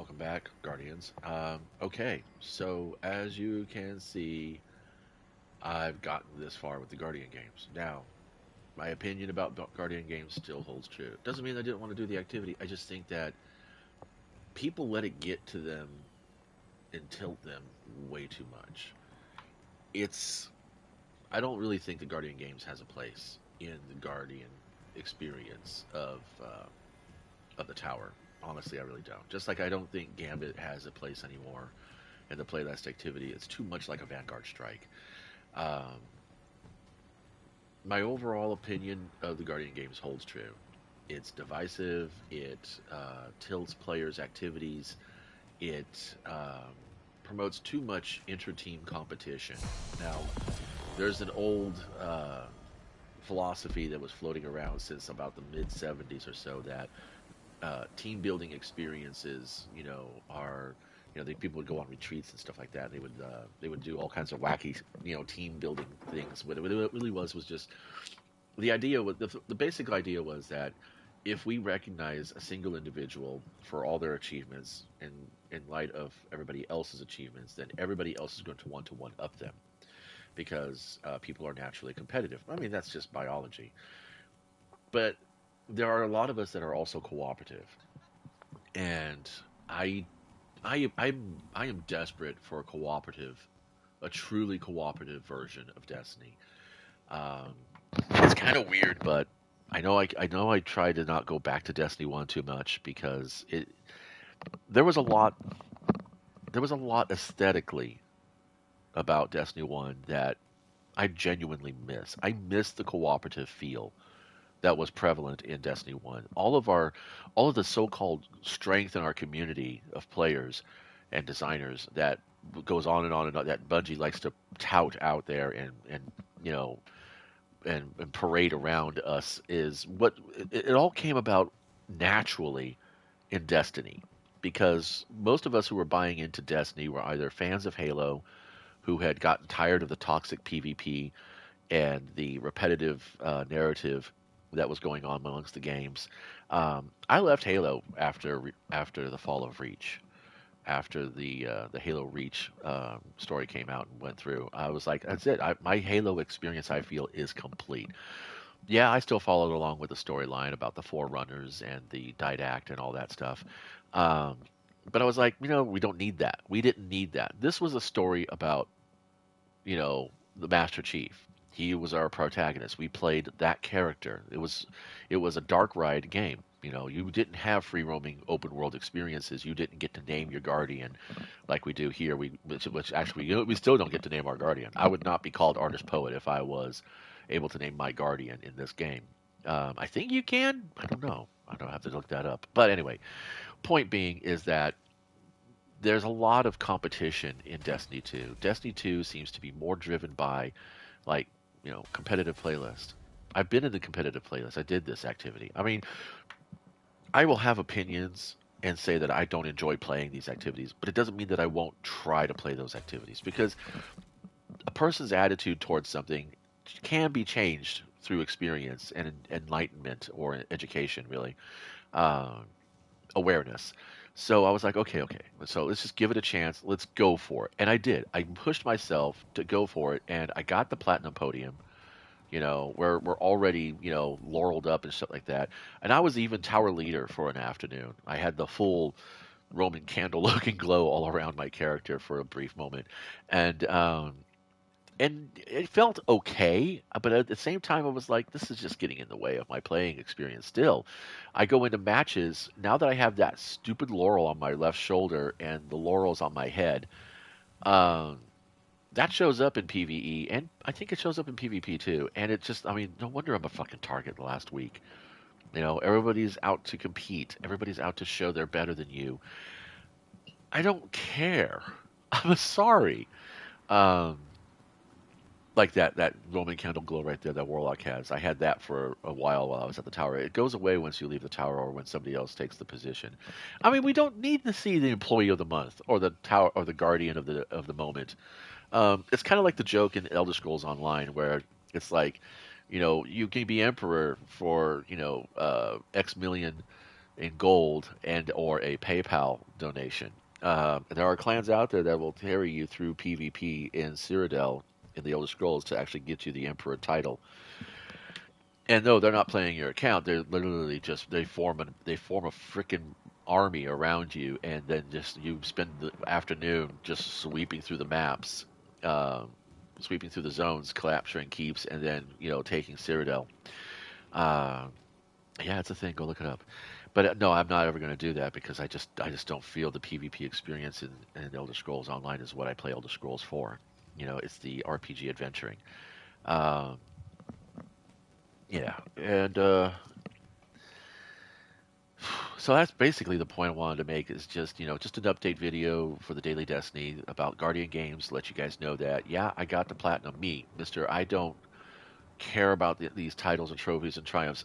welcome back, Guardians. Okay, so as you can see, I've gotten this far with the Guardian games. Now, my opinion about Guardian games still holds true. Doesn't mean I didn't want to do the activity. I just think that people let it get to them and tilt them way too much. It's I don't really think the Guardian games has a place in the Guardian experience of the tower. Honestly, I really don't. Just like I don't think Gambit has a place anymore in the playlist activity. It's too much like a Vanguard strike. Um, my overall opinion of the Guardian games holds true. It's divisive. It tilts players' activities. It promotes too much inter-team competition. Now, there's an old philosophy that was floating around since about the mid 70s or so that team building experiences, are people would go on retreats and stuff like that. And they would do all kinds of wacky, team building things. What it really was just the idea was the basic idea was that if we recognize a single individual for all their achievements in light of everybody else's achievements, then everybody else is going to one up them because people are naturally competitive. I mean, that's just biology. But there are a lot of us that are also cooperative, and I, I am desperate for a truly cooperative version of Destiny. Um, it's kind of weird, but I know I try to not go back to Destiny 1 too much because there was a lot there was a lot aesthetically about Destiny 1 that I genuinely miss. I miss the cooperative feel that was prevalent in Destiny 1. All of the so-called strength in our community of players and designers that goes on and on and on that Bungie likes to tout out there and you know and parade around us is what it all came about naturally in Destiny, because most of us who were buying into Destiny were either fans of Halo who had gotten tired of the toxic PvP and the repetitive narrative that was going on amongst the games. I left Halo after the fall of Reach, after the Halo Reach story came out and went through. I was like, that's it. My Halo experience, I feel, is complete. Yeah, I still followed along with the storyline about the Forerunners and the Didact and all that stuff. Um, but I was like, we don't need that. We didn't need that. This was a story about the Master Chief. He was our protagonist. We played that character. It was a dark ride game. You didn't have free roaming open world experiences. You didn't get to name your guardian like we do here. Which actually we still don't get to name our guardian. I would not be called artist poet if I was able to name my guardian in this game. I think you can. I don't know. I don't have to look that up. But anyway, point being is that there's a lot of competition in Destiny 2. Destiny 2 seems to be more driven by like, competitive playlist. I've been in the competitive playlist. I did this activity. I mean, I will have opinions and say that I don't enjoy playing these activities, but it doesn't mean that I won't try to play those activities because a person's attitude towards something can be changed through experience and enlightenment or education, really. Um, Awareness. So I was like, okay, okay. So let's just give it a chance. Let's go for it. And I did. I pushed myself to go for it, and I got the platinum podium. We're already laureled up and stuff like that. And I was even tower leader for an afternoon. I had the full Roman candle looking glow all around my character for a brief moment, and it felt okay, but at the same time, I was like, this is just getting in the way of my playing experience. Still, I go into matches now that I have that stupid laurel on my left shoulder and the laurels on my head. Um, that shows up in PVE, and I think it shows up in PvP too. And it just, I mean, no wonder I'm a fucking target the last week. Everybody's out to compete. Everybody's out to show they're better than you. I don't care. I'm sorry. Um, like that Roman candle glow right there that Warlock has. I had that for a while I was at the tower. It goes away once you leave the tower or when somebody else takes the position. I mean, we don't need to see the employee of the month or the tower or the guardian of the moment. It's kind of like the joke in Elder Scrolls Online where it's like, you can be emperor for X million. in gold and or a PayPal donation. There are clans out there that will carry you through PvP in Cyrodiil in the Elder Scrolls to actually get you the Emperor title. And no, they're not playing your account. They're literally just they form a freaking army around you, and then just you spend the afternoon just sweeping through the maps, um, sweeping through the zones, capturing keeps, and then taking Cyrodiil. Uh, yeah, it's a thing. Go look it up. But no, I'm not ever going to do that because I just don't feel the PvP experience in Elder Scrolls Online is what I play Elder Scrolls for. It's the RPG adventuring. Um, yeah, and so that's basically the point I wanted to make is just an update video for the Daily Destiny about Guardian Games. Let you guys know that yeah, I got the platinum. Me, Mister, I don't care about these titles and trophies and triumphs.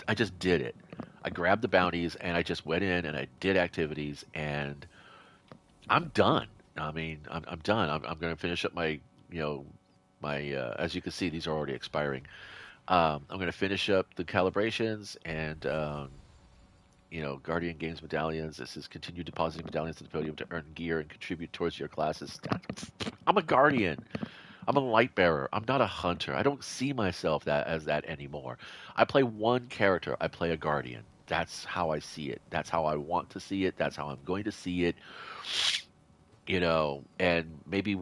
I just did it. I grabbed the bounties and I just went in and I did activities and I'm done. I mean, I'm done. I'm going to finish up you know, my as you can see, these are already expiring. I'm going to finish up the calibrations and Guardian Games medallions. This is continue depositing medallions to the podium to earn gear and contribute towards your classes. I'm a Guardian. I'm a light bearer. I'm not a hunter. I don't see myself as that anymore. I play one character. I play a Guardian. That's how I see it. That's how I want to see it. That's how I'm going to see it. And maybe,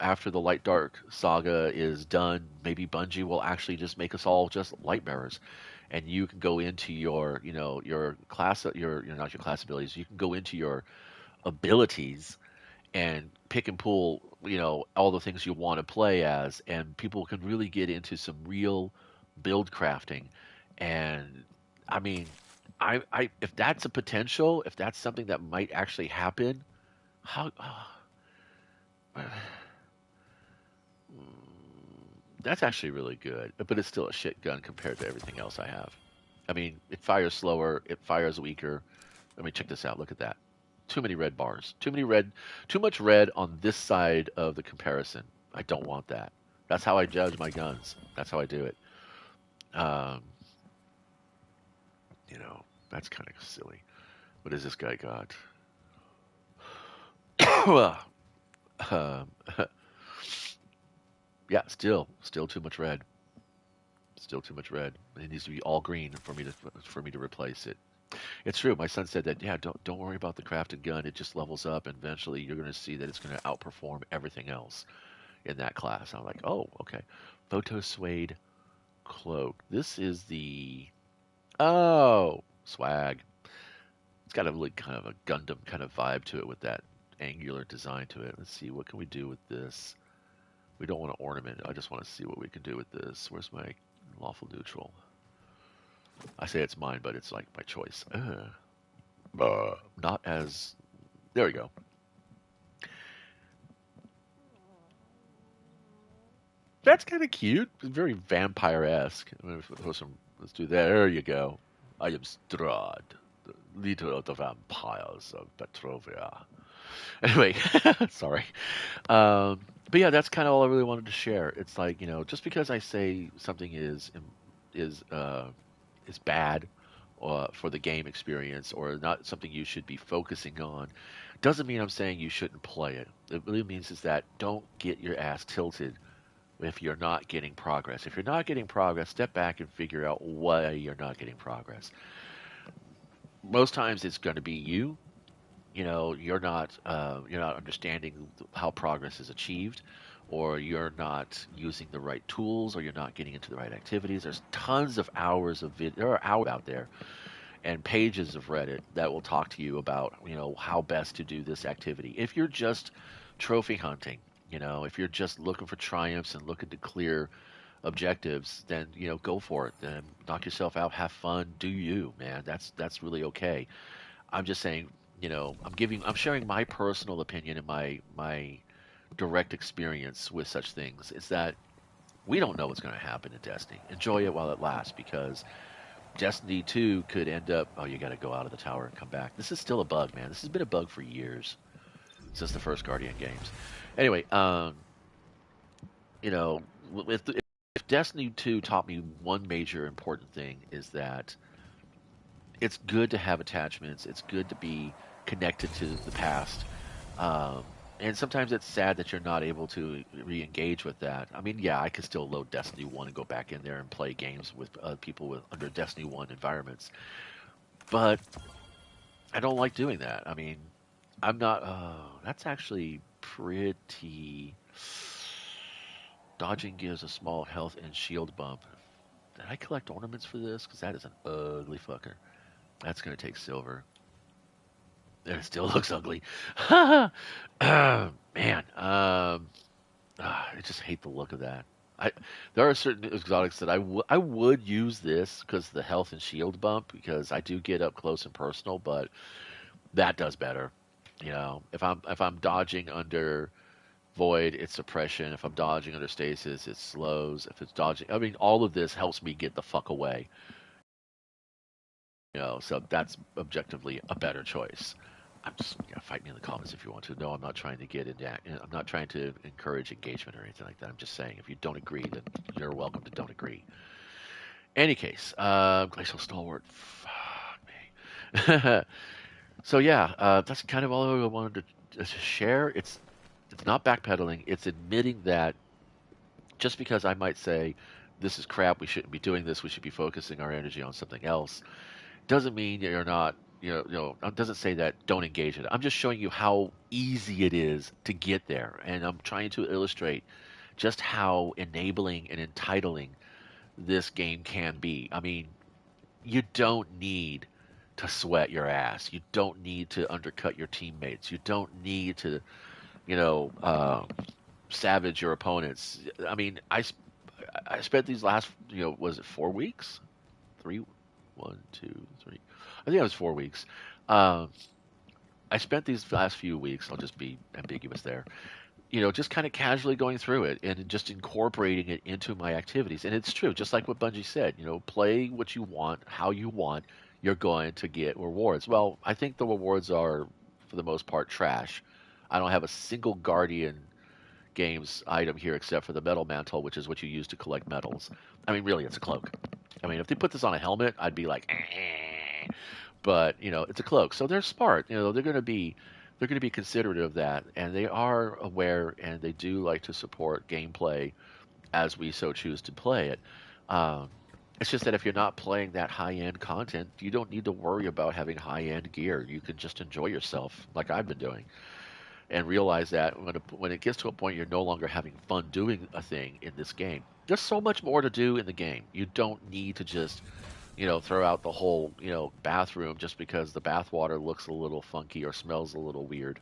after the Light Dark saga is done, maybe Bungie will actually just make us all just light bearers. And you can go into your class, not your class abilities. You can go into your abilities and pick and pull, all the things you want to play as, and people can really get into some real build crafting. And I mean, if that's a potential, if that's something that might actually happen, how that's actually really good, but it's still a shit gun compared to everything else I have. I mean, it fires slower, it fires weaker. Let me check this out. Look at that. Too many red bars. Too much red on this side of the comparison. I don't want that. That's how I judge my guns. That's how I do it. Um, that's kind of silly. What has this guy got? um, yeah, still too much red. Still too much red. It needs to be all green for me to replace it. It's true. My son said that. Yeah, don't worry about the crafted gun. It just levels up, and eventually you're going to see that it's going to outperform everything else in that class. I'm like, oh, okay. Photo suede cloak. This is the swag. It's got a really kind of a Gundam kind of vibe to it with that angular design to it. Let's see, what can we do with this? We don't want to ornament it. I just want to see what we can do with this. Where's my lawful neutral? I say it's mine, but it's like my choice. Not as. There we go. That's kind of cute. Very vampire-esque. Let's do that. There you go. I am Strahd, the leader of the vampires of Petrovia. Anyway, sorry. But yeah, that's kind of all I really wanted to share. It's like, just because I say something is uh, is bad for the game experience or not something you should be focusing on, doesn't mean I'm saying you shouldn't play it. It really means is that don't get your ass tilted if you're not getting progress. If you're not getting progress, step back and figure out why you're not getting progress. Most times it's going to be you. You're not understanding how progress is achieved, or you're not using the right tools, or you're not getting into the right activities. There's tons of hours of video. There are hours out there and pages of Reddit that will talk to you about how best to do this activity. If you're just trophy hunting, if you're just looking for triumphs and looking to clear objectives, then go for it. Then knock yourself out, have fun, do you, man. That's really okay. I'm just saying, I'm sharing my personal opinion and my direct experience with such things. Is that we don't know what's going to happen in Destiny. Enjoy it while it lasts, because Destiny 2 could end up, oh, you got to go out of the tower and come back. This is still a bug, man. This has been a bug for years since the first Guardian games. Anyway, you know, if Destiny 2 taught me one major important thing is that it's good to have attachments. It's good to be connected to the past. Um, and sometimes it's sad that you're not able to re-engage with that. I mean, yeah, I could still load Destiny 1 and go back in there and play games with people with under Destiny 1 environments, but I don't like doing that. I mean, I'm not. That's actually pretty. Dodging gives a small health and shield bump. Did I collect ornaments for this? Because that is an ugly fucker. That's going to take silver. And it still looks ugly. Man, I just hate the look of that. I There are certain exotics that I would use this because the health and shield bump because I do get up close and personal, but that does better. You know, if I'm dodging under void, it's suppression. If I'm dodging under stasis, it slows. If it's dodging, I mean, all of this helps me get the fuck away. You know, so that's objectively a better choice. I'm just fight me in the comments if you want to. No, I'm not trying to get into. I'm not trying to encourage engagement or anything like that. I'm just saying if you don't agree, then you're welcome to don't agree. Any case, glacial stalwart. Fuck me. So yeah, that's kind of all I wanted to share. It's not backpedaling. It's admitting that just because I might say this is crap, we shouldn't be doing this. We should be focusing our energy on something else doesn't mean you're not, it doesn't say that don't engage in it. I'm just showing you how easy it is to get there. And I'm trying to illustrate just how enabling and entitling this game can be. I mean, you don't need to sweat your ass. You don't need to undercut your teammates. You don't need to, you know, savage your opponents. I mean, I spent these last, was it 4 weeks? Three, 1, 2, 3. I think it was 4 weeks. Um, I spent these last few weeks. I'll just be ambiguous there. Just kind of casually going through it and just incorporating it into my activities. And it's true, just like what Bungie said. Play what you want, how you want. You're going to get rewards. Well, I think the rewards are, for the most part, trash. I don't have a single Guardian games item here except for the metal mantle, which is what you use to collect metals. I mean, really, it's a cloak. I mean, if they put this on a helmet, I'd be like, but it's a cloak, so they're smart. They're going to be considerate of that, and they are aware, and they do like to support gameplay as we so choose to play it. Um, it's just that if you're not playing that high end content, you don't need to worry about having high end gear. You can just enjoy yourself, like I've been doing, and realize that when it gets to a point you're no longer having fun doing a thing in this game, there's so much more to do in the game. You don't need to just throw out the whole, bathroom just because the bathwater looks a little funky or smells a little weird.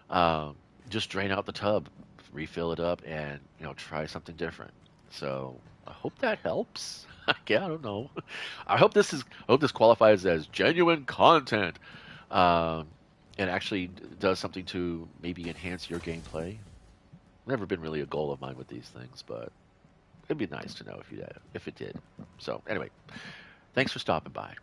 Um, just drain out the tub, refill it up, and try something different. So I hope that helps. Yeah, I don't know. I hope this qualifies as genuine content, um, and actually does something to maybe enhance your gameplay. Never been really a goal of mine with these things, but it'd be nice to know if it did. So anyway, thanks for stopping by.